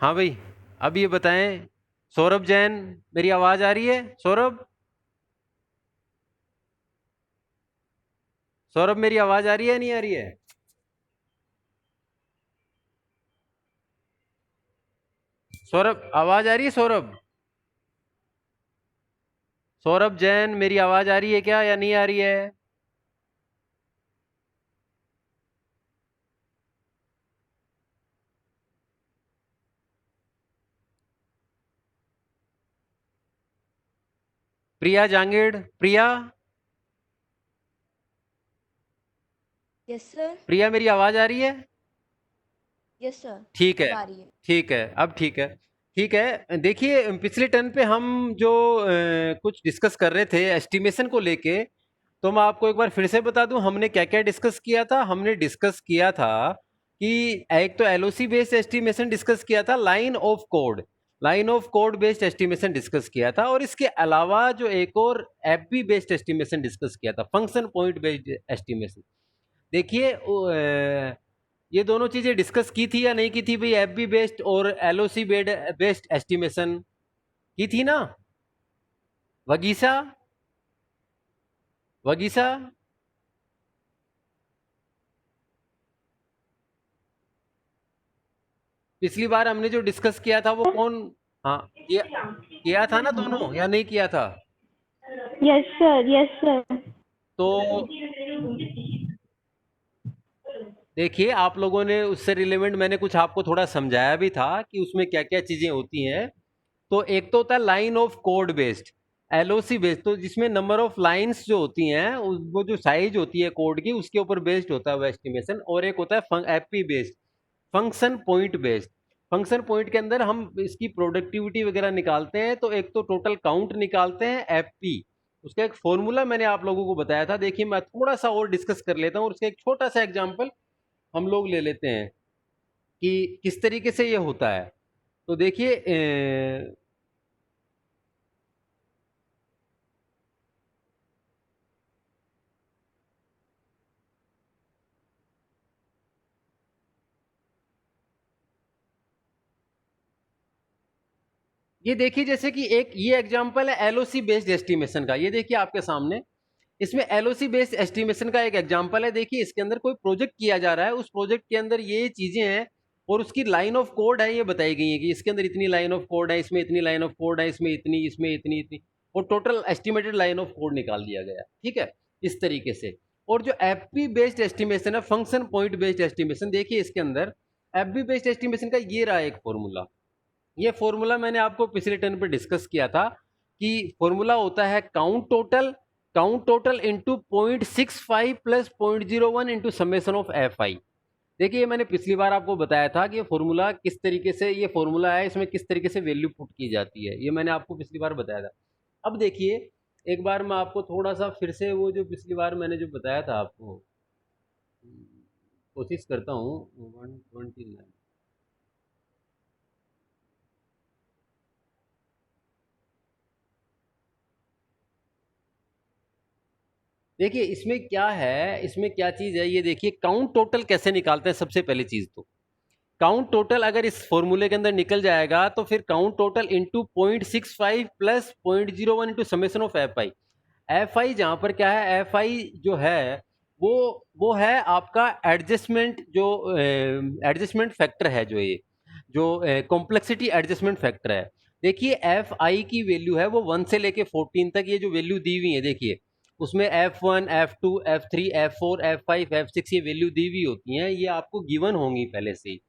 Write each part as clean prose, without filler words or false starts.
हाँ भाई, अब ये बताएं, सौरभ जैन, मेरी आवाज आ रही है? सौरभ, सौरभ मेरी आवाज आ रही है नहीं आ रही है? सौरभ आवाज आ रही है? सौरभ, सौरभ जैन, मेरी आवाज आ रही है क्या या नहीं आ रही है? प्रिया जांगेड़, प्रिया, यस सर। प्रिया मेरी आवाज आ रही है? Yes sir. ठीक है, अब आ रही है। ठीक है, अब ठीक है। ठीक है, देखिए पिछले टर्न पे हम जो कुछ डिस्कस कर रहे थे एस्टिमेशन को लेके, तो मैं आपको एक बार फिर से बता दूं हमने क्या क्या डिस्कस किया था। हमने डिस्कस किया था कि एक तो एलओसी बेस्ड एस्टिमेशन डिस्कस किया था, line of code based estimation discuss किया था, और इसके अलावा जो एक और एफबी बेस्ड एस्टिमेशन डिस्कस किया था, फंक्शन पॉइंट बेस्ड एस्टिमेशन। देखिए ये दोनों चीजें डिस्कस की थी या नहीं की थी भाई? एफबी बेस्ड और एलओसी बेस्ड एस्टिमेशन की थी ना? वगीसा, वगीसा, पिछली बार हमने जो डिस्कस किया था वो कौन? हाँ, किया था ना दोनों या नहीं किया था? Yes sir. Yes sir. तो देखिए, आप लोगों ने उससे रिलेवेंट मैंने कुछ आपको थोड़ा समझाया भी था कि उसमें क्या क्या चीजें होती हैं। तो एक तो होता है line of code based, LOC based, तो जिसमें नंबर ऑफ लाइंस जो होती हैं वो जो साइज होती है कोड की उसके ऊपर बेस्ड होता है वो एस्टिमेशन। और एक होता है FP based, function point based. Function point के अंदर हम इसकी प्रोडक्टिविटी वगैरह निकालते हैं। तो एक तो टोटल काउंट निकालते हैं एफपी, उसका एक फॉर्मूला मैंने आप लोगों को बताया था। देखिए मैं थोड़ा सा और डिस्कस कर लेता हूँ, और उसका एक छोटा सा एग्जांपल हम लोग ले लेते हैं कि किस तरीके से ये होता है। तो देखिए ये देखिए जैसे कि एक ये एग्जांपल है एलओसी बेस्ड एस्टिमेशन का। ये देखिए आपके सामने, इसमें एलओसी बेस्ड एस्टिमेशन का एक एग्जांपल है। देखिए इसके अंदर कोई प्रोजेक्ट किया जा रहा है, उस प्रोजेक्ट के अंदर ये चीजें हैं और उसकी लाइन ऑफ कोड है, ये बताई गई है कि इसके अंदर इतनी लाइन ऑफ कोड है, इसमें इतनी लाइन ऑफ कोड है, इसमें इतनी, इसमें इतनी इतनी, और total estimated line of code निकाल दिया गया। ठीक है, इस तरीके से। और जो एफपी बेस्ड एस्टिमेशन है, फंक्शन पॉइंट बेस्ड एस्टिमेशन, देखिए इसके अंदर एफपी बेस्ड एस्टिमेशन का ये रहा एक फॉर्मूला। ये फॉर्मूला मैंने आपको पिछले टर्न पे डिस्कस किया था कि फॉर्मूला होता है count total into 0.65 plus 0.01 into summation of F आई। देखिए ये मैंने पिछली बार आपको बताया था कि ये फॉर्मूला किस तरीके से, ये फॉर्मूला है इसमें किस तरीके से वैल्यू पुट की जाती है, ये मैंने आपको पिछली बार बताया था। अब देखिए एक बार मैं आपको थोड़ा सा फिर से वो जो पिछली बार मैंने जो बताया था आपको, कोशिश करता हूँ। 129, देखिए इसमें क्या है, इसमें क्या चीज है, ये देखिए काउंट टोटल कैसे निकालते हैं। सबसे पहली चीज तो काउंट टोटल अगर इस फॉर्मूले के अंदर निकल जाएगा तो फिर count total into 0.65 plus 0.01 into summation of F I. F I जहां पर क्या है, एफ आई जो है वो वो है आपका एडजस्टमेंट, जो एडजस्टमेंट फैक्टर है, जो ये जो कॉम्प्लेक्सिटी एडजस्टमेंट फैक्टर है। देखिए एफ आई की वैल्यू है वो 1 से लेके 14 तक, ये जो वैल्यू दी हुई है देखिए उसमें F1, F2, F3, F4, F5, F6 ये वैल्यू दी हुई होती हैं, ये आपको गिवन होंगी पहले से ही।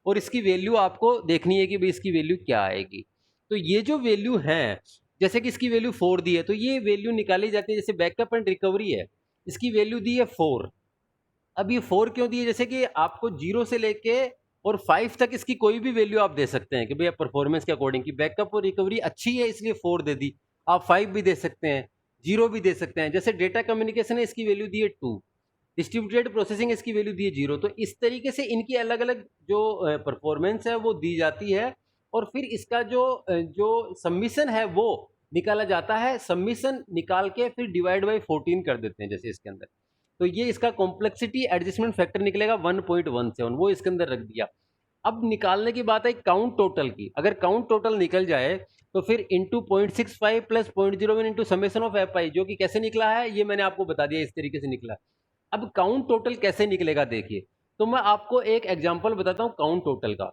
और इसकी वैल्यू आपको देखनी है कि भाई इसकी वैल्यू क्या आएगी। तो ये जो वैल्यू है, जैसे कि इसकी वैल्यू 4 दी है तो ये वैल्यू निकाली जाती है। जैसे बैकअप एंड रिकवरी है, इसकी वैल्यू दी है 4। अब ये 4 क्यों दी है? जैसे कि आपको 0 से लेके और 5 तक इसकी कोई भी वैल्यू आप दे सकते हैं कि भैया परफॉर्मेंस के अकॉर्डिंग की बैकअप और रिकवरी अच्छी है इसलिए 4 दे दी। आप 5 भी दे सकते हैं, 0 भी दे सकते हैं। जैसे डेटा कम्युनिकेशन है, इसकी वैल्यू दी है 2। डिस्ट्रीब्यूटेड प्रोसेसिंग, इसकी वैल्यू दी है 0। तो इस तरीके से इनकी अलग अलग जो परफॉर्मेंस है वो दी जाती है। और फिर इसका जो जो सबमिशन है वो निकाला जाता है। सबमिशन निकाल के फिर डिवाइड बाई 14 कर देते हैं जैसे इसके अंदर। तो ये इसका कॉम्प्लेक्सिटी एडजस्टमेंट फैक्टर निकलेगा 1.17, वो इसके अंदर रख दिया। अब निकालने की बात है काउंट टोटल की। अगर काउंट टोटल निकल जाए तो फिर into 0.65 plus 0.01 into summation of F आई, जो कि कैसे निकला है ये मैंने आपको बता दिया, इस तरीके से निकला। अब काउंट टोटल कैसे निकलेगा देखिए, तो मैं आपको एक एग्जांपल बताता हूं काउंट टोटल का।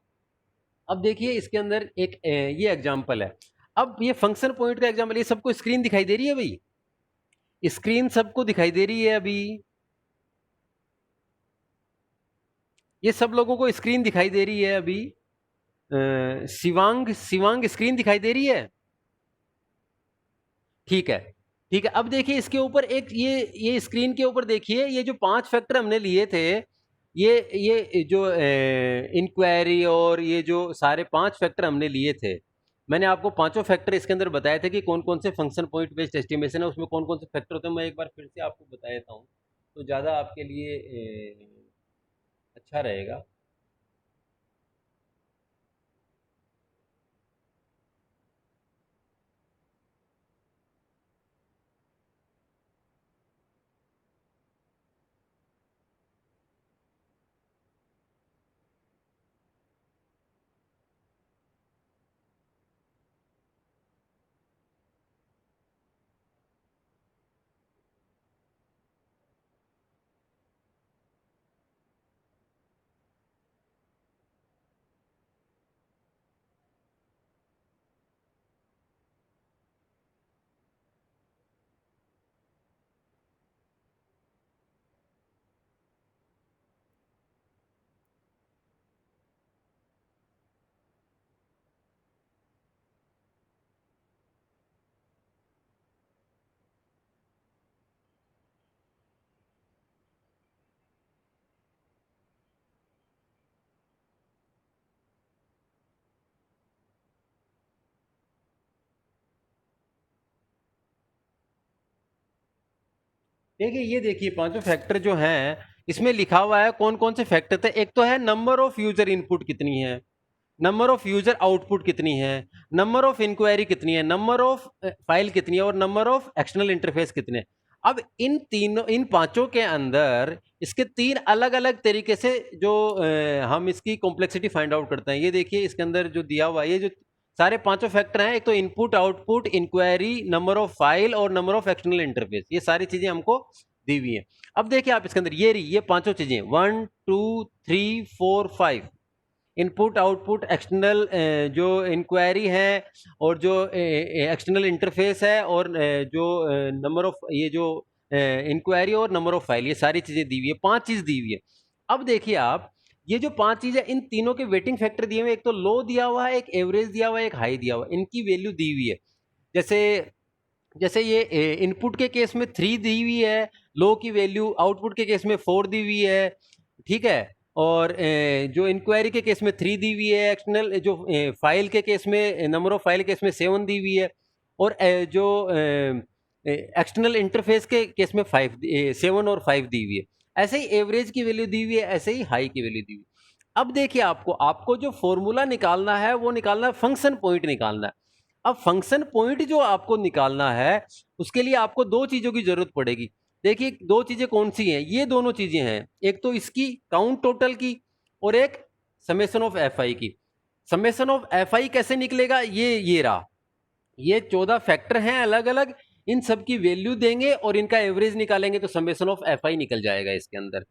अब देखिए इसके अंदर एक ये एग्जांपल है। अब ये फंक्शन पॉइंट का एग्जांपल, ये सबको स्क्रीन दिखाई दे रही है भाई? स्क्रीन सबको दिखाई दे रही है अभी? ये सब लोगों को स्क्रीन दिखाई दे रही है अभी? शिवांग शिवांग स्क्रीन दिखाई दे रही है? ठीक है, ठीक है। अब देखिए इसके ऊपर एक ये स्क्रीन के ऊपर देखिए, ये जो 5 फैक्टर हमने लिए थे, ये जो इंक्वायरी और ये जो सारे 5 फैक्टर हमने लिए थे, मैंने आपको पांचों फैक्टर इसके अंदर बताए थे कि कौन कौन से फंक्शन पॉइंट बेस्ड एस्टिमेशन है, उसमें कौन कौन से फैक्टर होते हैं। मैं एक बार फिर से आपको बता देता हूँ तो ज़्यादा आपके लिए अच्छा रहेगा। देखिए ये देखिए पांचों फैक्टर जो हैं, इसमें लिखा हुआ है कौन कौन से फैक्टर थे। एक तो है नंबर ऑफ यूजर इनपुट कितनी है, नंबर ऑफ यूजर आउटपुट कितनी है, नंबर ऑफ इंक्वायरी कितनी है, नंबर ऑफ फाइल कितनी है और नंबर ऑफ एक्सटर्नल इंटरफेस कितने। अब इन पांचों के अंदर इसके 3 अलग अलग तरीके से जो हम इसकी कॉम्प्लेक्सिटी फाइंड आउट करते हैं। ये देखिए इसके अंदर जो दिया हुआ है, ये जो सारे पांचों फैक्टर हैं, एक तो input output inquiry, number of file और नंबर ऑफ एक्सटर्नल इंटरफेस, ये सारी चीजें हमको दी हुई है। अब देखिए आप इसके अंदर ये पांचों चीजें 1 2 3 4 5 इनपुट आउटपुट एक्सटर्नल जो इंक्वायरी है और जो एक्सटर्नल इंटरफेस है और जो नंबर ऑफ ये जो इंक्वायरी और नंबर ऑफ फाइल, ये सारी चीजें दी हुई है, 5 चीज दी हुई है। अब देखिए आप ये जो 5 चीज है, इन तीनों के वेटिंग फैक्टर दिए हुए, एक तो लो दिया हुआ है, एक एवरेज दिया हुआ है, एक हाई दिया हुआ है, इनकी वैल्यू दी हुई है। जैसे जैसे ये इनपुट के केस में 3 दी हुई है, लो की वैल्यू, आउटपुट के केस में 4 दी हुई है, ठीक है। और जो इंक्वायरी के केस में 3 दी हुई है, एक्सटर्नल जो फाइल के केस में, नंबर ऑफ फाइल के केस में 7 दी हुई है, और जो एक्सटर्नल इंटरफेस के केस में 7 और 5 दी हुई है। ऐसे ही एवरेज की वैल्यू दी हुई है, ऐसे ही हाई की वैल्यू दी हुई है। अब देखिए आपको जो फॉर्मूला निकालना है वो निकालना है, फंक्शन पॉइंट निकालना है। अब फंक्शन पॉइंट जो आपको निकालना है उसके लिए आपको 2 चीजों की जरूरत पड़ेगी। देखिए 2 चीजें कौन सी हैं, ये दोनों चीजें हैं, एक तो इसकी काउंट टोटल की और एक समेशन ऑफ एफ आई की। समेशन ऑफ एफ आई कैसे निकलेगा, ये रहा, ये 14 फैक्टर हैं अलग अलग, इन सब की वैल्यू देंगे और इनका एवरेज निकालेंगे तो समेशन ऑफ एफ आई निकल जाएगा इसके अंदर।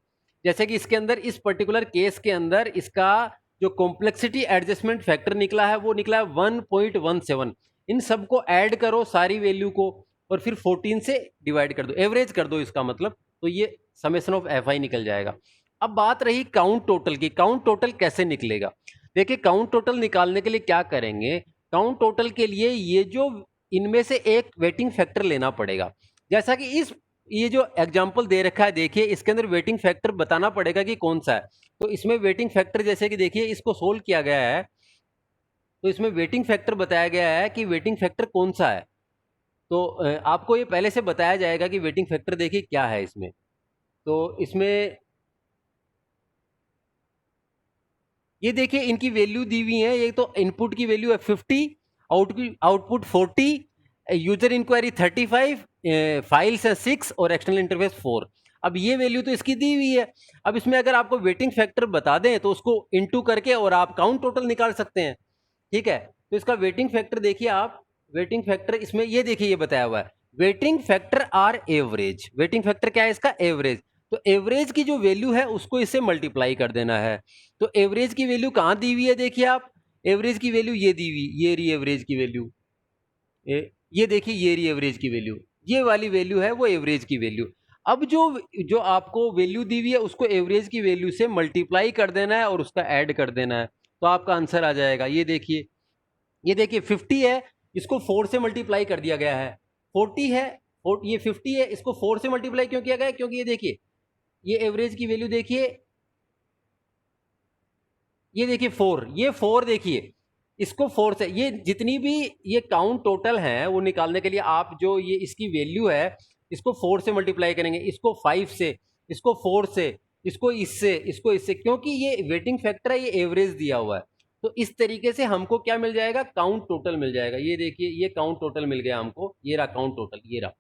जैसे कि इसके अंदर इस पर्टिकुलर केस के अंदर इसका जो कॉम्प्लेक्सिटी एडजस्टमेंट फैक्टर निकला है वो निकला है 1.17। इन सबको ऐड करो सारी वैल्यू को और फिर 14 से डिवाइड कर दो, एवरेज कर दो इसका मतलब, तो ये समेशन ऑफ एफ आई निकल जाएगा। अब बात रही काउंट टोटल की, काउंट टोटल कैसे निकलेगा। देखिए काउंट टोटल निकालने के लिए क्या करेंगे, काउंट टोटल के लिए ये जो इनमें से एक वेटिंग फैक्टर लेना पड़ेगा। जैसा कि ये जो एग्जांपल दे रखा है देखिए, इसके अंदर वेटिंग फैक्टर बताना पड़ेगा कि कौन सा है। तो इसमें वेटिंग फैक्टर जैसे कि देखिए इसको सोल्व किया गया है, तो इसमें वेटिंग फैक्टर बताया गया है कि वेटिंग फैक्टर कौन सा है। तो आपको ये पहले से बताया जाएगा कि वेटिंग फैक्टर देखिए क्या है इसमें। तो इसमें ये देखिए इनकी वैल्यू दी हुई है, ये तो इनपुट की वैल्यू है 50, आउटपुट 40, यूजर इंक्वायरी 35, फाइल्स है 6 और एक्सटर्नल इंटरफेस 4। अब ये वैल्यू तो इसकी दी हुई है, अब इसमें अगर आपको वेटिंग फैक्टर बता दें तो उसको इनटू करके और आप काउंट टोटल निकाल सकते हैं। ठीक है, तो इसका वेटिंग फैक्टर देखिए आप, वेटिंग फैक्टर इसमें ये देखिए ये बताया हुआ है, weighting factor are average. Weighting factor क्या है इसका? एवरेज। तो एवरेज की जो वैल्यू है उसको इससे मल्टीप्लाई कर देना है। तो एवरेज की वैल्यू कहाँ दी हुई है? देखिए आप, एवरेज की वैल्यू ये दी हुई, ये रही एवरेज की वैल्यू, ये देखिए ये रही एवरेज की वैल्यू, ये वाली वैल्यू है वो एवरेज की वैल्यू। अब जो जो आपको वैल्यू दी हुई है उसको एवरेज की वैल्यू से मल्टीप्लाई कर देना है और उसका ऐड कर देना है, तो आपका आंसर आ जाएगा। ये देखिए 50 है, इसको 4 से मल्टीप्लाई कर दिया गया है। 40 है, ये 50 है, इसको 4 से मल्टीप्लाई क्यों किया गया है? क्योंकि ये देखिए ये एवरेज की वैल्यू देखिए, ये देखिए 4, ये 4 देखिए, इसको 4 से, ये जितनी भी ये काउंट टोटल है वो निकालने के लिए आप जो ये इसकी वैल्यू है इसको 4 से मल्टीप्लाई करेंगे, इसको 5 से, इसको 4 से, इसको इससे, क्योंकि ये वेटिंग फैक्टर है, ये एवरेज दिया हुआ है। तो इस तरीके से हमको क्या मिल जाएगा? काउंट टोटल मिल जाएगा। ये देखिए ये काउंट टोटल मिल गया हमको, ये रहा काउंट टोटल, ये रहा,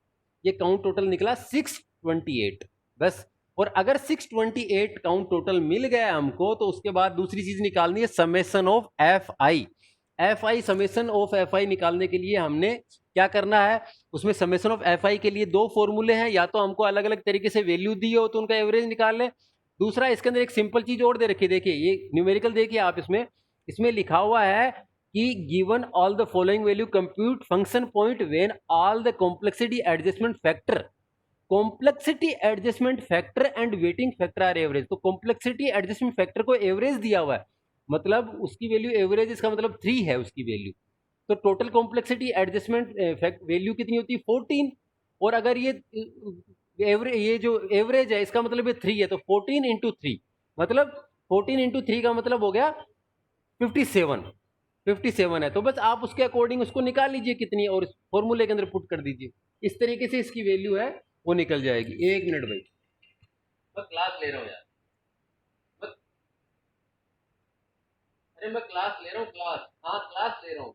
ये काउंट टोटल निकला 628 बस। और अगर 628 काउंट टोटल मिल गया हमको तो उसके बाद दूसरी चीज निकालनी है, summation of F I. F I, summation of F आई निकालने के लिए हमने क्या करना है, उसमें समेशन ऑफ एफ आई के लिए दो फॉर्मूले हैं, या तो हमको अलग अलग तरीके से वैल्यू दी हो तो उनका एवरेज निकाल लें, दूसरा इसके अंदर एक सिंपल चीज और दे रखी है, देखिए ये न्यूमेरिकल देखिए आप, इसमें लिखा हुआ है कि given all the following value compute function point when all the complexity adjustment factor, complexity adjustment factor and weighting factor are average. तो कॉम्प्लेक्सिटी एडजस्टमेंट फैक्टर को एवरेज दिया हुआ है, मतलब उसकी वैल्यू एवरेज, इसका मतलब 3 है उसकी वैल्यू। तो टोटल कॉम्प्लेक्सिटी एडजस्टमेंट वैल्यू कितनी होती है? 14। और अगर ये एवरेज, ये जो एवरेज है इसका मतलब ये 3 है, तो 14 इंटू 3 मतलब 14 इंटू 3 का मतलब हो गया 57। 57 है, तो बस आप उसके अकॉर्डिंग उसको निकाल लीजिए कितनी है और इस फॉर्मूले के अंदर पुट कर दीजिए, इस तरीके से इसकी वैल्यू है वो निकल जाएगी। एक मिनट भाई, मैं क्लास ले रहा हूँ यार, मैं, अरे मैं क्लास ले रहा हूँ, क्लास, हाँ क्लास ले रहा हूँ।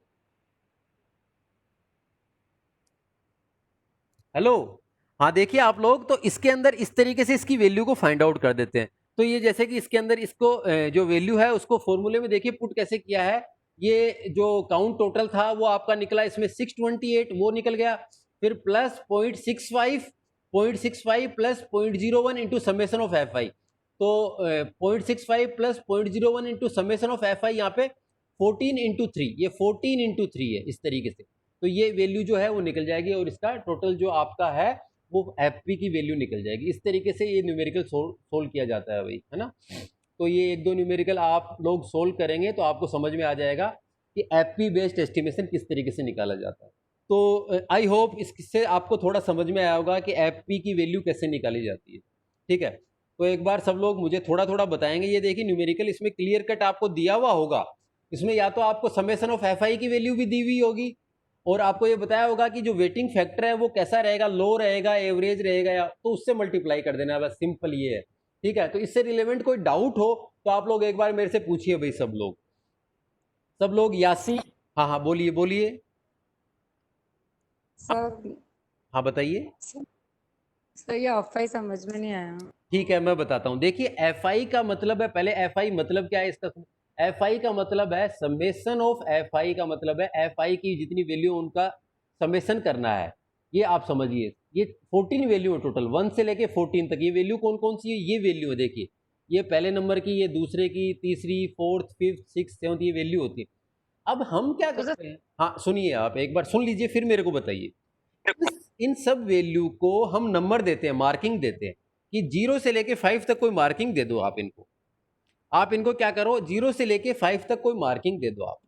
हेलो, हाँ देखिए आप लोग, तो इसके अंदर इस तरीके से इसकी वैल्यू को फाइंड आउट कर देते हैं। तो ये जैसे कि इसके अंदर इसको जो वैल्यू है उसको फॉर्मूले में देखिए पुट कैसे किया है। ये जो काउंट टोटल था वो आपका निकला, इसमें 628 वो निकल गया, फिर plus 0.65 plus 0.01 into summation of F आई। तो 0.65 plus 0.01 into summation of F आई, यहाँ पे 14 इंटू 3, ये 14 इंटू 3 है इस तरीके से। तो ये वैल्यू जो है वो निकल जाएगी और इसका टोटल जो आपका है वो एफपी की वैल्यू निकल जाएगी। इस तरीके से ये न्यूमेरिकल सोल्व किया जाता है भाई, है ना। तो ये एक दो न्यूमेरिकल आप लोग सोल्व करेंगे तो आपको समझ में आ जाएगा कि एफपी बेस्ड एस्टिमेशन किस तरीके से निकाला जाता है। तो आई होप इससे आपको थोड़ा समझ में आया होगा कि एफपी की वैल्यू कैसे निकाली जाती है। ठीक है, तो एक बार सब लोग मुझे थोड़ा थोड़ा बताएंगे। ये देखिए न्यूमेरिकल इसमें क्लियर कट आपको दिया हुआ होगा, इसमें या तो आपको समेशन ऑफ एफ आई की वैल्यू भी दी हुई होगी और आपको ये बताया होगा कि जो वेटिंग फैक्टर है वो कैसा रहेगा, लो रहेगा, एवरेज रहेगा, या तो उससे मल्टीप्लाई कर देना है, बस सिंपल ये है। ठीक है, तो इससे रिलेवेंट कोई डाउट हो तो आप लोग एक बार मेरे से पूछिए भाई, सब लोग यासी, हाँ हाँ बोलिए बोलिए, सर हाँ बताइए। सर ये ऑफाई समझ में नहीं आया। ठीक है मैं बताता हूँ, देखिए एफ आई का मतलब है, पहले एफ आई मतलब क्या है इसका, एफ आई का मतलब है समेशन ऑफ एफ आई, का मतलब है एफ आई की जितनी वैल्यू उनका समेशन करना है। ये आप समझिए, ये 14 वैल्यू है टोटल, 1 से लेके 14 तक। ये वैल्यू कौन कौन सी है? ये वैल्यू है, देखिए ये पहले नंबर की, ये दूसरे की, तीसरी, फोर्थ, फिफ्थ, सिक्स, सेवंथ, ये वैल्यू होती है। अब हम क्या करते हैं, हाँ सुनिए, आप एक बार सुन लीजिए फिर मेरे को बताइए। इन सब वैल्यू को हम नंबर देते हैं, मार्किंग देते हैं कि 0 से लेके 5 तक कोई मार्किंग दे दो आप इनको क्या करो, 0 से लेके 5 तक कोई मार्किंग दे दो आप।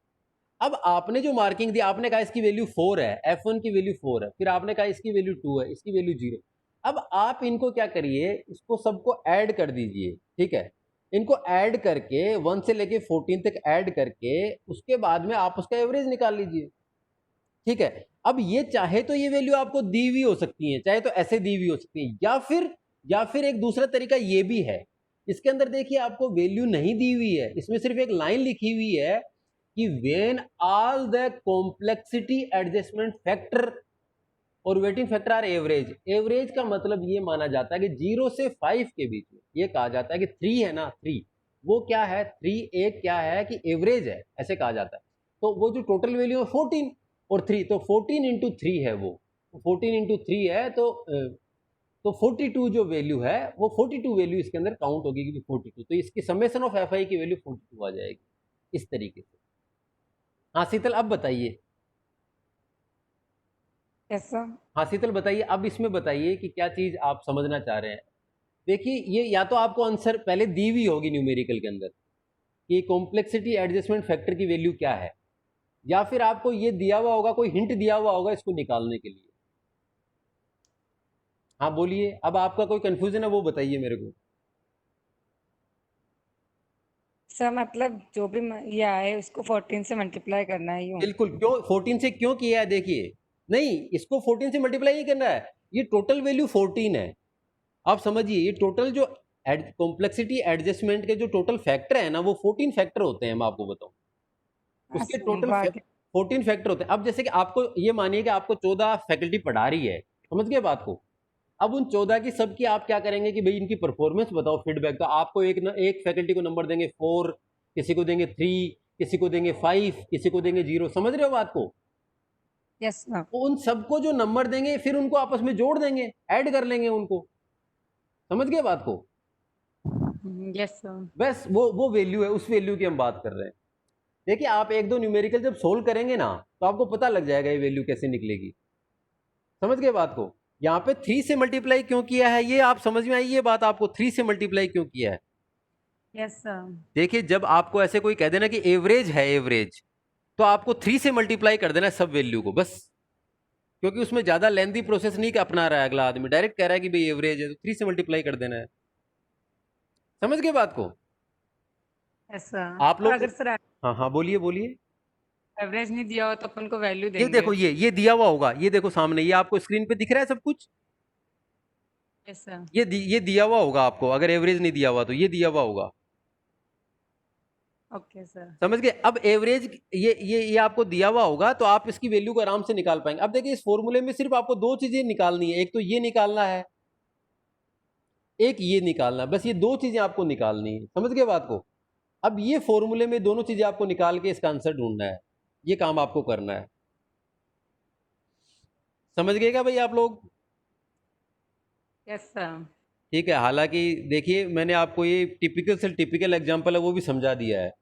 अब आपने जो मार्किंग दी, आपने कहा इसकी वैल्यू 4 है, F1 की वैल्यू 4 है, फिर आपने कहा इसकी वैल्यू 2 है, इसकी वैल्यू 0। अब आप इनको क्या करिए, इसको सबको ऐड कर दीजिए। ठीक है, इनको ऐड करके 1 से लेके 14 तक ऐड करके उसके बाद में आप उसका एवरेज निकाल लीजिए। ठीक है, अब ये चाहे तो ये वैल्यू आपको दी हुई हो सकती है, चाहे तो ऐसे दी हुई हो सकती है, या फिर एक दूसरा तरीका ये भी है। इसके अंदर देखिए आपको वैल्यू नहीं दी हुई है, इसमें सिर्फ एक लाइन लिखी हुई है कि when all the complexity adjustment factor और weighting factor are average. Average का मतलब ये माना जाता है कि 0 से 5 के बीच में, ये कहा जाता है कि 3 है ना, 3 वो क्या है, 3 एक क्या है कि एवरेज है, ऐसे कहा जाता है। तो वो जो टोटल वैल्यू है 14 और 3, तो 14 इंटू 3 है वो, 14 इंटू 3 है तो 42 जो वैल्यू है वो 42 वैल्यू इसके अंदर काउंट होगी, क्योंकि 42 तो इसकी समेशन ऑफ एफ आई की वैल्यू 42 आ जाएगी इस तरीके से। हाँ शीतल अब बताइए। कैसा? हाँ शीतल बताइए, अब इसमें बताइए कि क्या चीज आप समझना चाह रहे हैं। देखिए ये या तो आपको आंसर पहले दी हुई होगी न्यूमेरिकल के अंदर कि कॉम्प्लेक्सिटी एडजस्टमेंट फैक्टर की वैल्यू क्या है, या फिर आपको ये दिया हुआ होगा, कोई हिंट दिया हुआ होगा इसको निकालने के लिए। हाँ बोलिए, अब आपका कोई कंफ्यूजन है वो बताइए मेरे को। सर मतलब जो भी ये आए उसको 14 से मल्टीप्लाई करना है यूं। बिल्कुल, क्यों 14 से क्यों किया है, देखिए नहीं इसको 14 से मल्टीप्लाई नहीं करना है, ये टोटल वैल्यू 14 है। आप समझिए ये टोटल जो कॉम्प्लेक्सिटी एडजस्टमेंट के जो टोटल फैक्टर है ना वो 14 फैक्टर होते हैं, मैं आपको बताऊं उसके टोटल 14 फैक्टर होते हैं। अब जैसे कि आपको ये मानिए कि आपको 14 फैकल्टी पढ़ा रही है, समझ गए बात को। अब उन 14 की सबकी आप क्या करेंगे कि भाई इनकी परफॉर्मेंस बताओ, फीडबैक, तो आपको एक फैकल्टी को नंबर देंगे 4, किसी को देंगे 3, किसी को देंगे 5, किसी को देंगे 0, समझ रहे हो बात को। Yes sir. तो उन सबको जो नंबर देंगे फिर उनको आपस में जोड़ देंगे, ऐड कर लेंगे उनको, समझ गए बात को। Yes sir. बस वो वैल्यू है, उस वैल्यू की हम बात कर रहे हैं। देखिए आप एक दो न्यूमेरिकल जब सोल्व करेंगे ना तो आपको पता लग जाएगा ये वैल्यू कैसे निकलेगी, समझ गए बात को। यहाँ पे 3 से मल्टीप्लाई क्यों किया है ये आप समझ में आई, ये बात आपको 3 से मल्टीप्लाई क्यों किया है। Yes sir. देखिए जब आपको ऐसे कोई कह देना कि एवरेज है एवरेज, तो आपको 3 से मल्टीप्लाई कर देना है सब वैल्यू को बस, क्योंकि उसमें ज्यादा लेंथी प्रोसेस नहीं अपना रहा है अगला आदमी, डायरेक्ट कह रहा है कि भाई एवरेज है तो 3 से मल्टीप्लाई कर देना है, समझ गए बात को। Yes sir. आप और लोग अगर सर हाँ हाँ बोलिए बोलिए। एवरेज नहीं दिया हो तो अपन को वैल्यू ये देंगे। देखो ये दिया हुआ होगा, ये देखो सामने, ये आपको स्क्रीन पे दिख रहा है सब कुछ, यस सर। ये दिया हुआ होगा आपको, अगर एवरेज नहीं दिया हुआ तो ये दिया हुआ होगा, ओके सर। समझ गए। अब एवरेज ये आपको दिया हुआ होगा तो आप इसकी वैल्यू को आराम से निकाल पाएंगे। अब देखिए इस फॉर्मूले में सिर्फ आपको दो चीजें निकालनी है, एक तो ये निकालना है, एक ये निकालना है, बस ये दो चीजें आपको निकालनी है, समझ गए बात को। अब ये फॉर्मूले में दोनों चीजें आपको निकाल के इसका आंसर ढूंढना है, ये काम आपको करना है, समझ गए क्या भाई आप लोग। Yes sir. ठीक है, हालांकि देखिए मैंने आपको ये टिपिकल से टिपिकल एग्जांपल है वो भी समझा दिया है।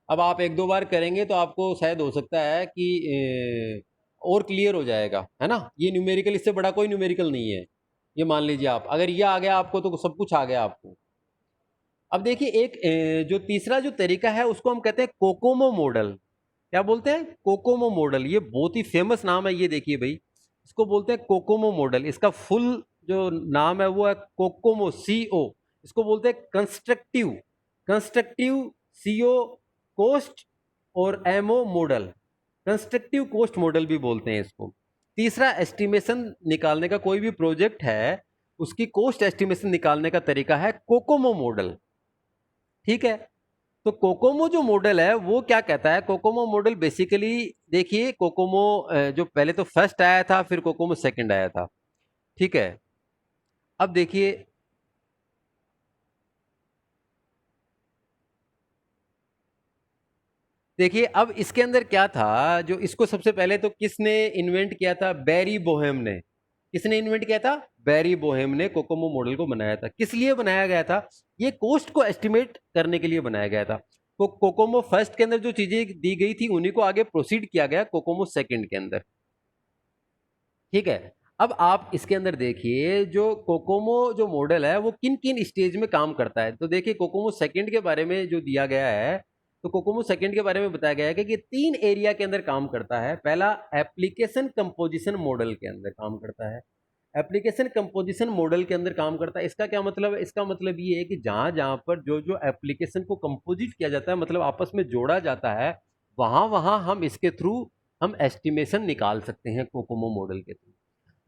अब आप एक दो बार करेंगे तो आपको शायद हो सकता है कि और क्लियर हो जाएगा, है ना। ये न्यूमेरिकल, इससे बड़ा कोई न्यूमेरिकल नहीं है, ये मान लीजिए आप, अगर ये आ गया आपको तो सब कुछ आ गया आपको। अब देखिए एक जो तीसरा जो तरीका है उसको हम कहते हैं कोकोमो मॉडल। क्या बोलते हैं, कोकोमो मॉडल। ये बहुत ही फेमस नाम है, ये देखिए भाई, इसको बोलते हैं कोकोमो मॉडल। इसका फुल जो नाम है वो है कोकोमो, CO, इसको बोलते हैं कंस्ट्रक्टिव CO कोस्ट और MO model, constructive cost model भी बोलते हैं इसको। तीसरा एस्टिमेशन निकालने का, कोई भी प्रोजेक्ट है उसकी कोस्ट एस्टिमेशन निकालने का तरीका है कोकोमो मॉडल, ठीक है। तो कोकोमो जो मॉडल है वो क्या कहता है, कोकोमो मॉडल बेसिकली देखिए, कोकोमो जो पहले तो फर्स्ट आया था फिर कोकोमो सेकंड आया था, ठीक है। अब देखिए अब इसके अंदर क्या था, जो इसको सबसे पहले तो किसने इन्वेंट किया था, बैरी बोहेम ने। किसने इन्वेंट किया था, बैरी बोहेम ने कोकोमो मॉडल को बनाया था। किस लिए बनाया गया था, ये कोस्ट को एस्टिमेट करने के लिए बनाया गया था। तो कोकोमो फर्स्ट के अंदर जो चीजें दी गई थी उन्हीं को आगे प्रोसीड किया गया कोकोमो सेकंड के अंदर, ठीक है। अब आप इसके अंदर देखिए जो कोकोमो जो मॉडल है वो किन किन स्टेज में काम करता है। तो देखिए कोकोमो सेकंड के बारे में जो दिया गया है, तो कोकोमो सेकंड के बारे में बताया गया है कि 3 एरिया के अंदर काम करता है। पहला एप्लीकेशन कंपोजिशन मॉडल के अंदर काम करता है, एप्लीकेशन कंपोजिशन मॉडल के अंदर काम करता है। इसका क्या मतलब है, इसका मतलब ये है कि जहां जहां पर जो जो एप्लीकेशन को कंपोजिट किया जाता है, मतलब आपस में जोड़ा जाता है, वहां वहां हम इसके थ्रू हम एस्टिमेशन निकाल सकते हैं कोकोमो मॉडल के थ्रू।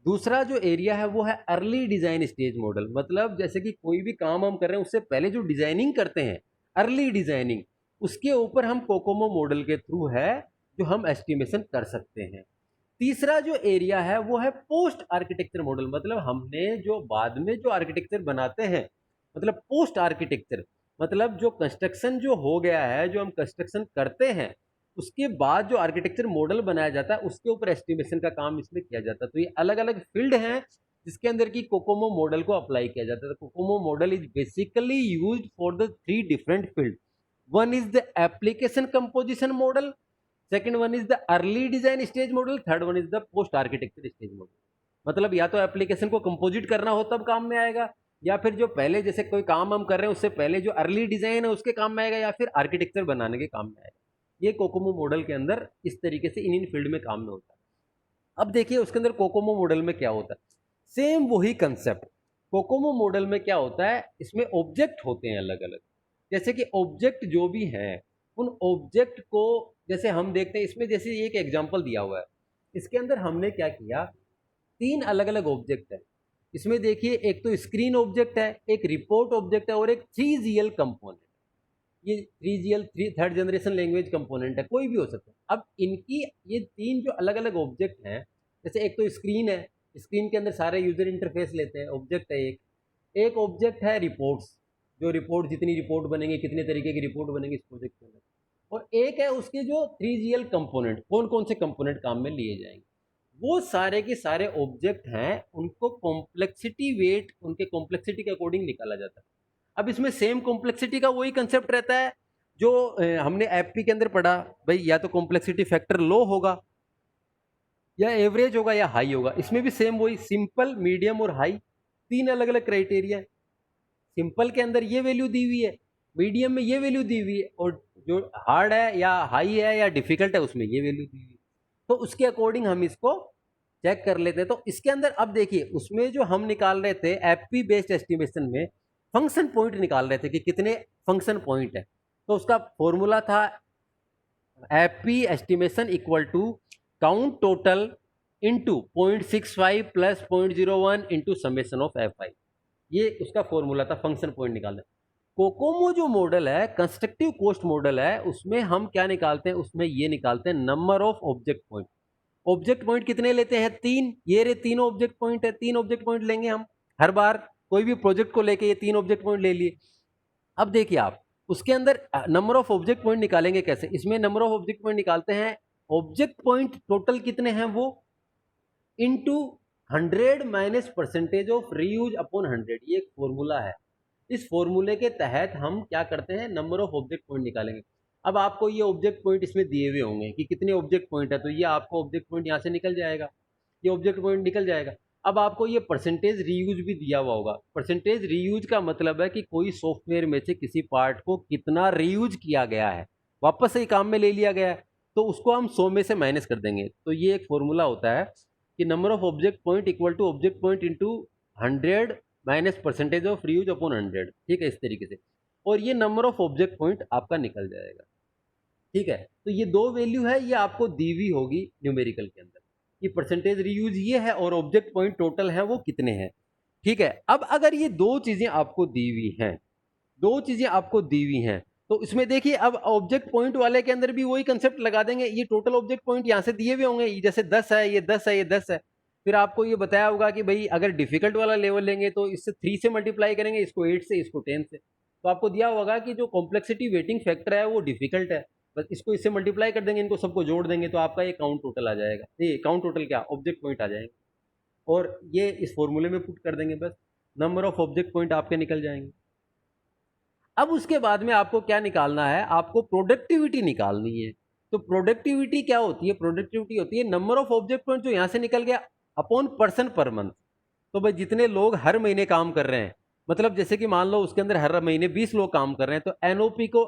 दूसरा जो एरिया है वो है अर्ली डिजाइन स्टेज मॉडल, मतलब जैसे कि कोई भी काम हम कर रहे हैं उससे पहले जो डिजाइनिंग करते हैं, अर्ली डिजाइनिंग, उसके ऊपर हम कोकोमो मॉडल के थ्रू है जो हम एस्टिमेशन कर सकते हैं। तीसरा जो एरिया है वो है पोस्ट आर्किटेक्चर मॉडल, मतलब हमने जो बाद में जो आर्किटेक्चर बनाते हैं, मतलब पोस्ट आर्किटेक्चर, मतलब जो कंस्ट्रक्शन जो हो गया है, जो हम कंस्ट्रक्शन करते हैं उसके बाद जो आर्किटेक्चर मॉडल बनाया जाता है उसके ऊपर एस्टिमेशन का काम इसमें किया जाता है। तो ये अलग अलग फील्ड हैं जिसके अंदर की कोकोमो मॉडल को अप्लाई किया जाता है। Kokomo model is basically used for the 3 different field. One is the application composition model, second one is the early design stage model, third one is the post architecture stage model. मतलब या तो application को composite करना हो तब काम में आएगा, या फिर जो पहले जैसे कोई काम हम कर रहे हैं उससे पहले जो अर्ली डिजाइन है उसके काम में आएगा, या फिर आर्किटेक्चर बनाने के काम में आएगा। ये कोकोमो मॉडल के अंदर इस तरीके से इन फील्ड में काम में होता है। अब देखिए उसके अंदर कोकोमो मॉडल में क्या होता है, सेम वही कंसेप्ट। कोकोमो मॉडल में क्या होता है, इसमें ऑब्जेक्ट होते हैं अलग अलग, जैसे कि ऑब्जेक्ट जो भी हैं उन ऑब्जेक्ट को जैसे हम देखते हैं इसमें, जैसे एक एग्जांपल दिया हुआ है, इसके अंदर हमने क्या किया, 3 अलग अलग ऑब्जेक्ट है इसमें। देखिए एक तो स्क्रीन ऑब्जेक्ट है, एक रिपोर्ट ऑब्जेक्ट है और एक 3GL कंपोनेंट। ये 3GL third generation language component है, कोई भी हो सकता है। अब इनकी ये 3 जो अलग अलग ऑब्जेक्ट हैं, जैसे एक तो स्क्रीन है, स्क्रीन के अंदर सारे यूजर इंटरफेस लेते हैं, ऑब्जेक्ट है एक ऑब्जेक्ट है रिपोर्ट्स, जो रिपोर्ट जितनी रिपोर्ट बनेंगे, कितने तरीके की रिपोर्ट बनेंगे इस प्रोजेक्ट के अंदर, और एक है उसके जो 3GL कंपोनेंट, कौन कौन से कंपोनेंट काम में लिए जाएंगे। वो सारे के सारे ऑब्जेक्ट हैं, उनको कॉम्प्लेक्सिटी वेट उनके कॉम्प्लेक्सिटी के अकॉर्डिंग निकाला जाता है। अब इसमें सेम कॉम्प्लेक्सिटी का वही कंसेप्ट रहता है जो हमने एफपी के अंदर पढ़ा, भाई या तो कॉम्प्लेक्सिटी फैक्टर लो होगा, या एवरेज होगा, या हाई होगा। इसमें भी सेम वही सिंपल, मीडियम और हाई 3 अलग अलग क्राइटेरिया। सिंपल के अंदर ये वैल्यू दी हुई है, मीडियम में ये वैल्यू दी हुई है, और जो हार्ड है या हाई है या डिफिकल्ट है उसमें ये वैल्यू दी हुई है। तो उसके अकॉर्डिंग हम इसको चेक कर लेते हैं। तो इसके अंदर अब देखिए उसमें जो हम निकाल रहे थे एफपी बेस्ड एस्टिमेशन में फंक्शन पॉइंट निकाल रहे थे कि कितने फंक्शन पॉइंट है। तो उसका फॉर्मूला था FP estimation equal to count total into 0.65 plus 0.01 into summation of F I. ये उसका फॉर्मूला था फंक्शन पॉइंट निकालना। कोकोमो जो मॉडल है, कंस्ट्रक्टिव कॉस्ट मॉडल है, उसमें हम क्या निकालते हैं, उसमें ये निकालते हैं number of object point. Object point कितने लेते हैं, 3। ये रे 3 ऑब्जेक्ट पॉइंट है, 3 ऑब्जेक्ट पॉइंट लेंगे हम हर बार कोई भी प्रोजेक्ट को लेके, ये 3 ऑब्जेक्ट पॉइंट ले लिए। अब देखिए आप उसके अंदर नंबर ऑफ ऑब्जेक्ट पॉइंट निकालेंगे कैसे, इसमें नंबर ऑफ ऑब्जेक्ट पॉइंट निकालते हैं, ऑब्जेक्ट पॉइंट टोटल कितने हैं वो into 100 minus percentage of reuse upon 100। ये एक फॉर्मूला है। इस फॉर्मूले के तहत हम क्या करते हैं, नंबर ऑफ ऑब्जेक्ट पॉइंट निकालेंगे। अब आपको ये ऑब्जेक्ट पॉइंट इसमें दिए हुए होंगे कि कितने ऑब्जेक्ट पॉइंट है, तो ये आपको ऑब्जेक्ट पॉइंट यहाँ से निकल जाएगा, ये ऑब्जेक्ट पॉइंट निकल जाएगा। अब आपको ये परसेंटेज रीयूज भी दिया हुआ होगा। परसेंटेज रीयूज का मतलब है कि कोई सॉफ्टवेयर में से किसी पार्ट को कितना रीयूज किया गया है, वापस से काम में ले लिया गया है, तो उसको हम 100 में से माइनस कर देंगे। तो ये एक फॉर्मूला होता है कि number of object point equal to object point into 100 minus percentage of reuse upon 100। ठीक है, इस तरीके से, और ये नंबर ऑफ ऑब्जेक्ट पॉइंट आपका निकल जाएगा। ठीक है, तो ये 2 वैल्यू है, ये आपको दी हुई होगी न्यूमेरिकल के अंदर कि परसेंटेज रीयूज ये है और ऑब्जेक्ट पॉइंट टोटल है वो कितने हैं। ठीक है, अब अगर ये 2 चीजें आपको दी हुई हैं, 2 चीजें आपको दी हुई हैं, तो इसमें देखिए अब ऑब्जेक्ट पॉइंट वाले के अंदर भी वही कंसेप्ट लगा देंगे। ये टोटल ऑब्जेक्ट पॉइंट यहाँ से दिए हुए होंगे, जैसे 10 है, ये 10 है, ये 10 है। फिर आपको ये बताया होगा कि भाई अगर डिफिकल्ट वाला लेवल लेंगे तो इससे 3 से मल्टीप्लाई करेंगे, इसको 8 से, इसको 10 से। तो आपको दिया होगा कि जो कॉम्प्लेक्सिटी वेटिंग फैक्टर है वो डिफिकल्ट है, बस इसको इससे मल्टीप्लाई कर देंगे, इनको सबको जोड़ देंगे तो आपका ये काउंट टोटल आ जाएगा। ये काउंट टोटल क्या, ऑब्जेक्ट पॉइंट आ जाएंगे, और ये इस फॉर्मूले में पुट कर देंगे, बस नंबर ऑफ ऑब्जेक्ट पॉइंट आपके निकल जाएंगे। अब उसके बाद में आपको क्या निकालना है, आपको प्रोडक्टिविटी निकालनी है। तो प्रोडक्टिविटी क्या होती है, प्रोडक्टिविटी होती है नंबर ऑफ ऑब्जेक्ट पॉइंट जो यहाँ से निकल गया अपॉन पर्सन पर मंथ। तो भाई जितने लोग हर महीने काम कर रहे हैं, मतलब जैसे कि मान लो उसके अंदर हर महीने 20 लोग काम कर रहे हैं, तो एनओपी को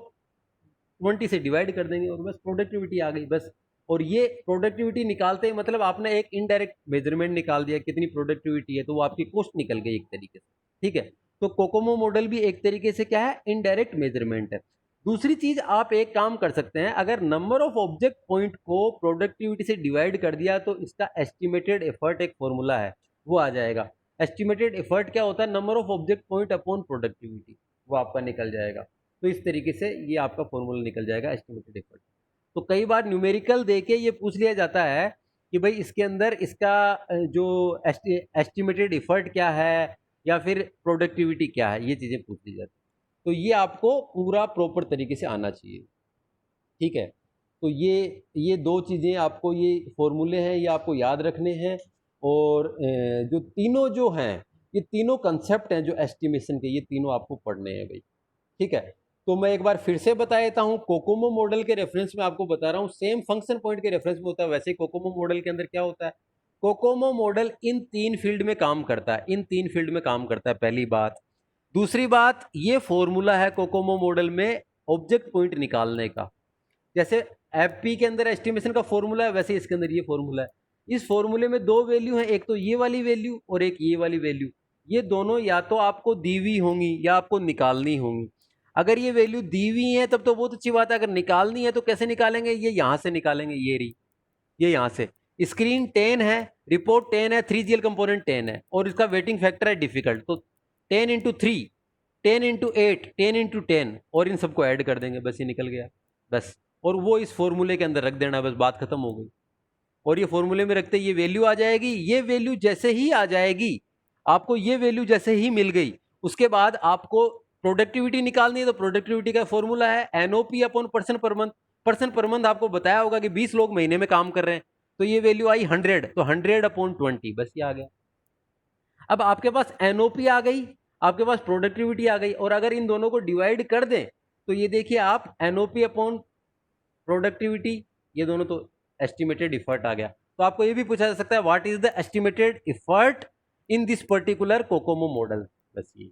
20 से डिवाइड कर देंगे और बस प्रोडक्टिविटी आ गई, बस। और ये प्रोडक्टिविटी निकालते ही मतलब आपने एक इनडायरेक्ट मेजरमेंट निकाल दिया कितनी प्रोडक्टिविटी है, तो वो आपकी कॉस्ट निकल गई एक तरीके से। ठीक है, तो कोकोमो मॉडल भी एक तरीके से क्या है, इनडायरेक्ट मेजरमेंट है। दूसरी चीज आप एक काम कर सकते हैं, अगर नंबर ऑफ ऑब्जेक्ट पॉइंट को प्रोडक्टिविटी से डिवाइड कर दिया तो इसका एस्टिमेटेड एफर्ट एक फॉर्मूला है वो आ जाएगा। एस्टिमेटेड एफर्ट क्या होता है, number of object point upon productivity, वो आपका निकल जाएगा। तो इस तरीके से ये आपका फॉर्मूला निकल जाएगा एस्टिमेटेड एफर्ट। तो कई बार न्यूमेरिकल देके ये पूछ लिया जाता है कि भाई इसके अंदर इसका जो एस्टिमेटेड इफर्ट क्या है या फिर प्रोडक्टिविटी क्या है, ये चीज़ें पूछ ली जाती। तो ये आपको पूरा प्रॉपर तरीके से आना चाहिए, ठीक है। तो ये दो चीज़ें आपको, ये फॉर्मूले हैं, ये आपको याद रखने हैं। और जो तीनों जो हैं, ये तीनों कंसेप्ट हैं जो एस्टिमेशन के, ये तीनों आपको पढ़ने हैं भाई, ठीक है। तो मैं एक बार फिर से बता देता हूँ, कोकोमो मॉडल के रेफरेंस में आपको बता रहा हूँ, सेम फंक्शन पॉइंट के रेफरेंस में होता है। वैसे कोकोमो मॉडल के अंदर क्या होता है, कोकोमो मॉडल इन 3 फील्ड में काम करता है, इन 3 फील्ड में काम करता है, पहली बात। दूसरी बात, ये फॉर्मूला है कोकोमो मॉडल में ऑब्जेक्ट पॉइंट निकालने का। जैसे एफपी के अंदर एस्टिमेशन का फॉर्मूला है, वैसे इसके अंदर ये फॉर्मूला है। इस फॉर्मूले में दो वैल्यू हैं, एक तो ये वाली वैल्यू और एक ये वाली वैल्यू। ये दोनों या तो आपको दी हुई होंगी या आपको निकालनी होंगी। अगर ये वैल्यू दी हुई है तब तो बहुत अच्छी बात है, अगर निकालनी है तो कैसे निकालेंगे, ये यहाँ से निकालेंगे, ये रही, ये यहाँ से। स्क्रीन 10 है, रिपोर्ट 10 है, 3GL कंपोनेंट 10 है और इसका वेटिंग फैक्टर है डिफिकल्ट, तो 10 इंटू 3, 10 इंटू 8, 10 इंटू 10 और इन सबको ऐड कर देंगे, बस ये निकल गया, बस। और वो इस फॉर्मूले के अंदर रख देना, बस बात खत्म हो गई। और ये फॉर्मूले में रखते ये वैल्यू आ जाएगी। ये वैल्यू जैसे ही आ जाएगी, आपको ये वैल्यू जैसे ही मिल गई, उसके बाद आपको प्रोडक्टिविटी निकालनी है। तो प्रोडक्टिविटी का फॉर्मूला है NOP upon person per month. Person per month आपको बताया होगा कि 20 लोग महीने में काम कर रहे हैं, तो ये वैल्यू आई 100, तो 100 अपॉन 20, बस ये आ गया। अब आपके पास एनओपी आ गई, आपके पास प्रोडक्टिविटी आ गई, और अगर इन दोनों को डिवाइड कर दें तो ये देखिए आप एनओपी अपॉन प्रोडक्टिविटी, ये दोनों तो एस्टिमेटेड इफर्ट आ गया। तो आपको ये भी पूछा जा सकता है what is the estimated effort in this particular Kokomo model, बस ये।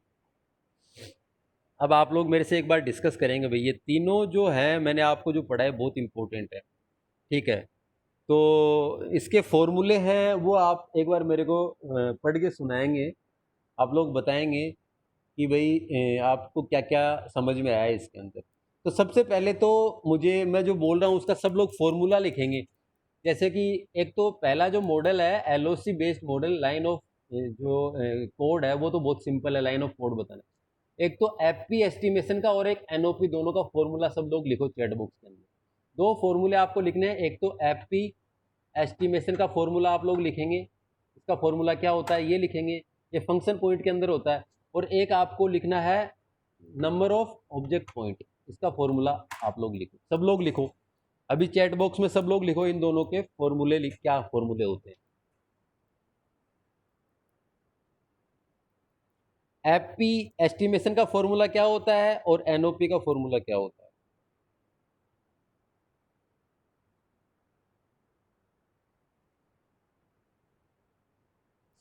अब आप लोग मेरे से एक बार डिस्कस करेंगे भाई, ये तीनों जो है मैंने आपको जो पढ़ा है बहुत इंपॉर्टेंट है, ठीक है। तो इसके फॉर्मूले हैं वो आप एक बार मेरे को पढ़ के सुनाएंगे, आप लोग बताएंगे कि भाई आपको क्या क्या समझ में आया है इसके अंदर। तो सबसे पहले तो मुझे, मैं जो बोल रहा हूँ उसका सब लोग फॉर्मूला लिखेंगे। जैसे कि एक तो पहला जो मॉडल है LOC based model, line of जो कोड है वो तो बहुत सिंपल है, लाइन ऑफ कोड बताना। एक तो एफपी एस्टिमेशन का और एक एनओपी, दोनों का फॉर्मूला सब लोग लिखो चैट बॉक्स के अंदर। दो फॉर्मूले आपको लिखने हैं, एक तो एफपी एस्टिमेशन का फॉर्मूला आप लोग लिखेंगे, इसका फॉर्मूला क्या होता है ये लिखेंगे, ये फंक्शन पॉइंट के अंदर होता है। और एक आपको लिखना है नंबर ऑफ ऑब्जेक्ट पॉइंट, इसका फॉर्मूला आप लोग लिखो, सब लोग लिखो अभी चैट बॉक्स में, सब लोग लिखो इन दोनों के फॉर्मूले, क्या फॉर्मूले होते हैं। एफपी एस्टिमेशन का फॉर्मूला क्या होता है और एनओपी का फॉर्मूला क्या होता है।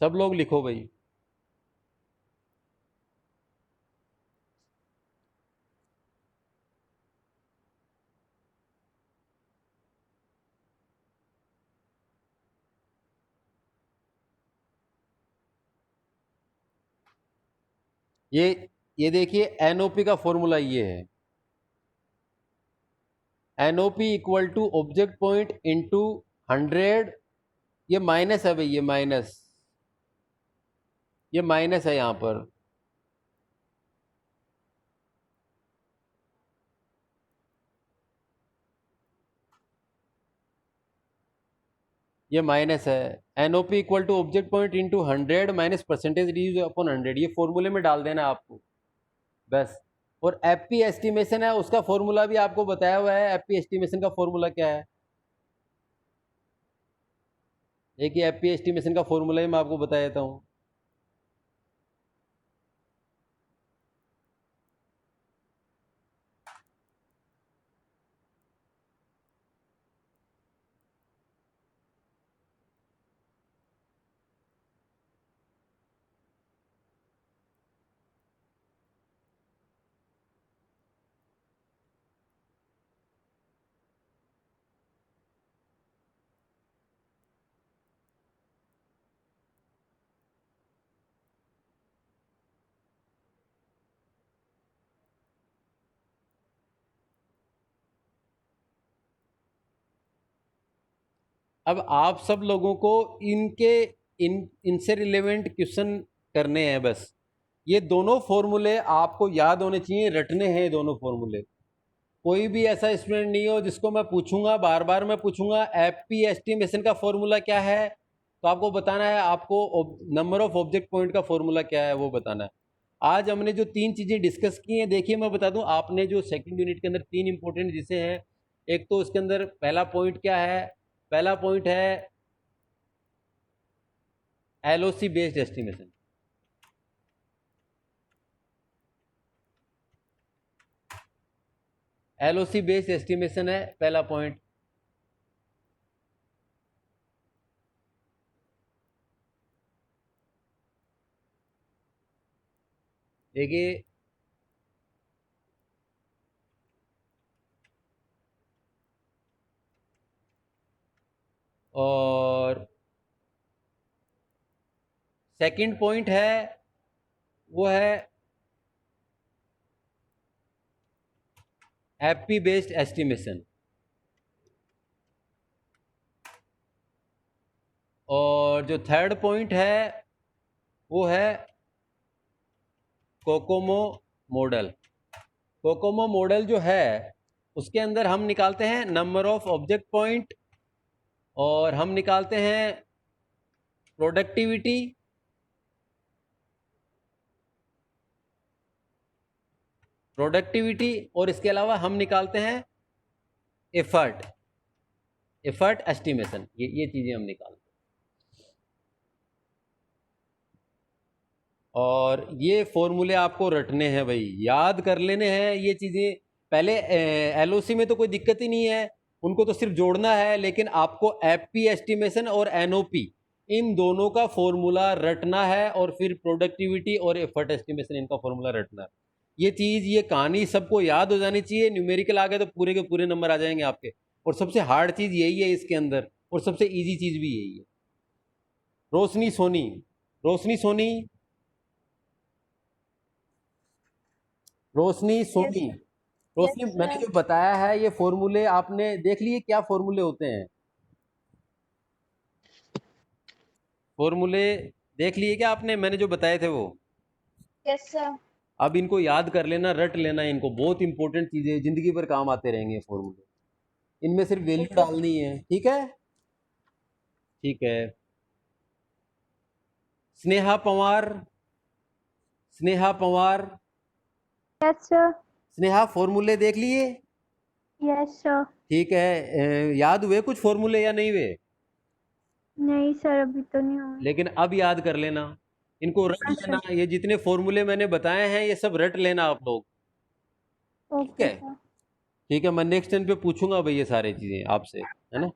सब लोग लिखो भाई। ये देखिए एनओपी का फॉर्मूला ये है, NOP equal to object point into 100, ये माइनस है भाई, ये माइनस, ये माइनस है यहाँ पर, ये माइनस है। NOP equal to object point into 100 minus percentage reduce upon 100, ये फॉर्मूले में डाल देना आपको, बस। और एफपी एस्टिमेशन है, उसका फॉर्मूला भी आपको बताया हुआ है। एफपी एस्टिमेशन का फॉर्मूला क्या है, देखिए एफपी एस्टिमेशन का फॉर्मूला ही मैं आपको बता देता हूँ। अब आप सब लोगों को इनसे रिलेवेंट क्वेश्चन करने हैं, बस। ये दोनों फॉर्मूले आपको याद होने चाहिए, रटने हैं दोनों फॉर्मूले। कोई भी ऐसा स्टूडेंट नहीं हो जिसको मैं पूछूंगा, बार बार मैं पूछूंगा एफपी एस्टिमेशन का फॉर्मूला क्या है, तो आपको बताना है, आपको नंबर ऑफ ऑब्जेक्ट पॉइंट का फॉर्मूला क्या है वो बताना है। आज हमने जो 3 चीज़ें डिस्कस की हैं, देखिए मैं बता दूं, आपने जो सेकंड यूनिट के अंदर 3 इंपॉर्टेंट जिसे हैं, एक तो उसके अंदर पहला पॉइंट क्या है, पहला पॉइंट है LOC based estimation. LOC based estimation है पहला पॉइंट। देखिए और सेकंड पॉइंट है वो है एफपी बेस्ड एस्टिमेशन। और जो थर्ड पॉइंट है वो है कोकोमो मॉडल। कोकोमो मॉडल जो है उसके अंदर हम निकालते हैं नंबर ऑफ ऑब्जेक्ट पॉइंट, और हम निकालते हैं प्रोडक्टिविटी, और इसके अलावा हम निकालते हैं एफर्ट एस्टिमेशन। ये चीज़ें हम निकालते हैं। और ये फॉर्मूले आपको रटने हैं भाई, याद कर लेने हैं ये चीज़ें। पहले एलओसी में तो कोई दिक्कत ही नहीं है, उनको तो सिर्फ जोड़ना है, लेकिन आपको एफपी एस्टिमेशन और एनओपी इन दोनों का फॉर्मूला रटना है, और फिर प्रोडक्टिविटी और एफर्ट एस्टिमेशन इनका फॉर्मूला रटना है। ये चीज़, ये कहानी सबको याद हो जानी चाहिए। न्यूमेरिकल आ गए तो पूरे के पूरे नंबर आ जाएंगे आपके, और सबसे हार्ड चीज़ यही है इसके अंदर, और सबसे ईजी चीज़ भी यही है। रोशनी सोनी, रोशनी सोनी, रोशनी सोनी, रोशनी, Yes, मैंने sir. जो बताया है ये फॉर्मूले आपने देख लिए, क्या फॉर्मूले होते हैं? फॉर्मूले देख लिए क्या आपने, मैंने जो बताए थे वो? Yes, sir. अब इनको याद कर लेना, रट लेना इनको, बहुत इंपॉर्टेंट चीजें, जिंदगी भर काम आते रहेंगे फॉर्मूले। इनमें सिर्फ वैल्यू Okay. डालनी है, ठीक है? ठीक है। Sneha Panwar, Sneha Panwar, Yes, sir. स्नेहा फॉर्मूले देख लिए? Yes, sir. ठीक है। याद हुए कुछ फॉर्मूले या नहीं हुए? नहीं सर, अभी तो नहीं हुआ। लेकिन अब याद कर लेना, इनको रट अच्छा। लेना। ये जितने फॉर्मूले मैंने बताए हैं ये सब रट लेना आप लोग, ठीक ओके है? सर। ठीक है, मैं नेक्स्ट टाइम पे पूछूंगा भाई ये सारी चीजें आपसे, है ना?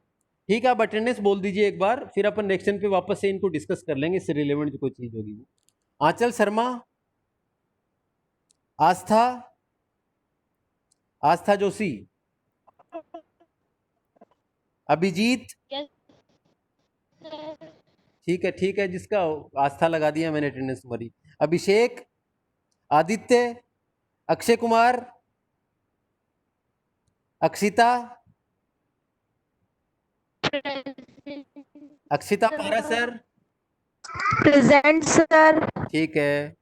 ठीक है, आप अटेंडेंस बोल दीजिए एक बार, फिर अपन नेक्स्ट टाइम पे वापस से इनको डिस्कस कर लेंगे, इससे रिलेवेंट जो कोई चीज होगी वो। आंचल शर्मा, आस्था, आस्था जोशी, अभिजीत, Yes, sir. ठीक है, जिसका आस्था लगा दिया मैंने अटेंडेंस तुम्हारी। अभिषेक, आदित्य, अक्षय कुमार, अक्षिता, अक्षिता पारा सर, Present sir. ठीक है।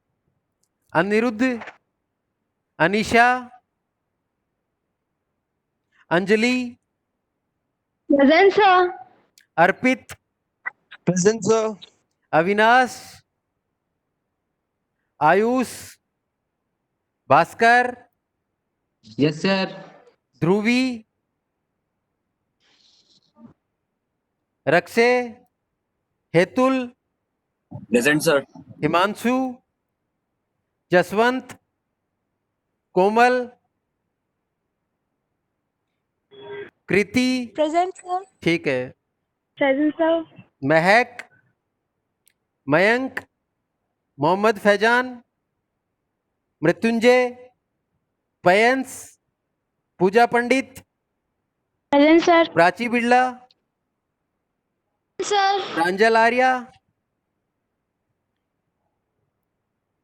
Anirudh, Anisha, Anjali, Present sir. अर्पित, Present, sir. Avinash, Ayush, Bhaskar, Yes, sir. ध्रुवी, रक्षे, हेतुल, Present, sir. हिमांशु, जसवंत, कोमल, कृति, Present sir. ठीक है। Present sir. महक, मयंक, मोहम्मद फैजान, मृत्युंजय, पयंस, पूजा पंडित, Present sir. Prachi Birla, Sir. प्रांजल आर्या,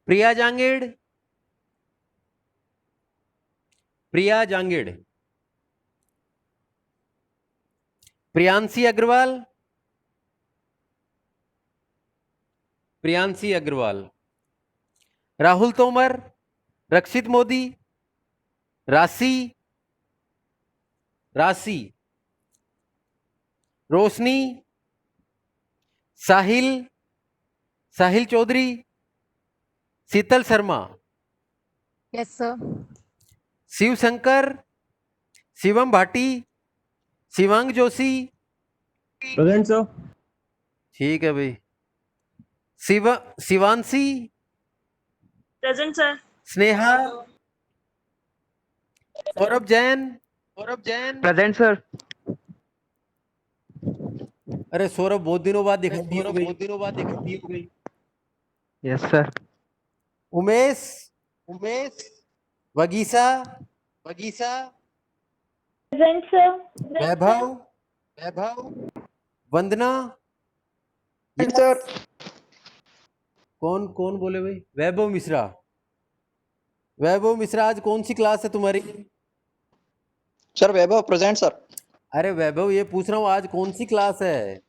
प्रिया जांगेड़, प्रिया जांगेड़, प्रियांशी अग्रवाल, प्रियांशी अग्रवाल, राहुल तोमर, रक्षित Modi, Rashi, Rashi, Roshni, Sahil, Sahil Chaudhary, Sheetal Sharma, yes sir. Shiv Shankar, Shivam Bhati, Shivang Joshi. Present sir. ठीक है भाई। Shivanshi, present sir. Sneha, Saurabh Jain. Present sir. अरे सौरभ बहुत दिनों बाद दिखाई दी हो गई। Yes sir. Umesh, Vagisha, present sir. Vaibhav, Vandana. Sir. कौन कौन बोले भाई? वैभव मिश्रा। आज कौन सी क्लास है तुम्हारी? सर वैभव प्रेजेंट सर। अरे वैभव, ये पूछ रहा हूँ आज कौन सी क्लास है,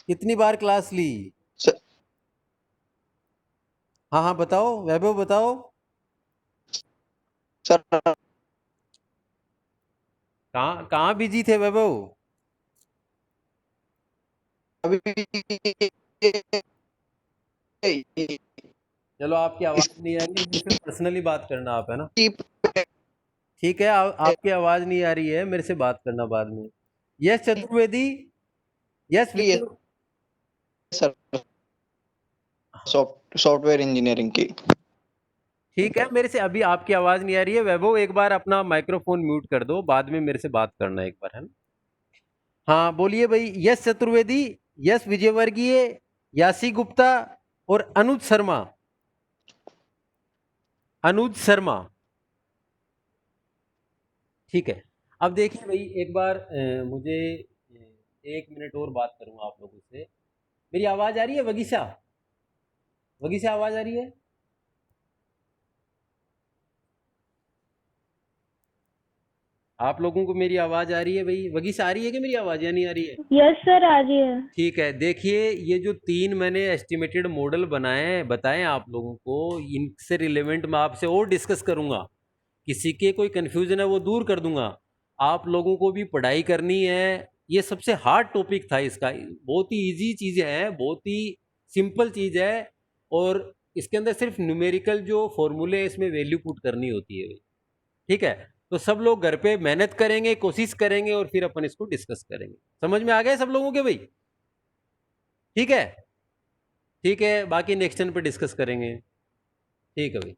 कितनी बार क्लास ली? सर हाँ हाँ बताओ वैभव, बताओ। सर कहाँ कहाँ बिजी थे वैभव? अभी चलो, आपकी आवाज नहीं आ रही है, मुझसे पर्सनली बात करना आप, है ना? ठीक है, आपकी आवाज नहीं आ रही है, मेरे से बात करना बाद में। Yes Chaturvedi, yes Vishnu. Sir software engineering की। ठीक है, मेरे से अभी आपकी आवाज नहीं आ रही है वैभव, एक बार अपना माइक्रोफोन म्यूट कर दो, बाद में मेरे से बात करना एक बार, है ना? हाँ बोलिए भाई। यस चतुर्वेदी, यस विजयवर्गीय, यासी गुप्ता और अनुज शर्मा। ठीक है। अब देखिए भाई, एक बार मुझे 1 मिनट और बात करूंगा आप लोगों से। मेरी आवाज आ रही है वगीसा? आवाज आ रही है? आप लोगों को मेरी आवाज आ रही है भाई? वगीसा, आ रही है कि मेरी आवाज या नहीं आ रही है? यस सर, आ रही है। ठीक है, देखिए ये जो 3 मैंने एस्टिमेटेड मॉडल बताए आप लोगों को, इनसे रिलेवेंट मैं आपसे और डिस्कस करूंगा। किसी के कोई कंफ्यूजन है वो दूर कर दूंगा। आप लोगों को भी पढ़ाई करनी है। ये सबसे हार्ड टॉपिक था इसका, बहुत ही इजी चीज़ें हैं, बहुत ही सिंपल चीज़ है, और इसके अंदर सिर्फ न्यूमेरिकल जो फॉर्मूले है इसमें वैल्यू पुट करनी होती है भाई। ठीक है, तो सब लोग घर पे मेहनत करेंगे, कोशिश करेंगे, और फिर अपन इसको डिस्कस करेंगे। समझ में आ गया सब लोगों के भाई? ठीक है, ठीक है, बाकी नेक्स्ट टर्न पे डिस्कस करेंगे। ठीक है भाई।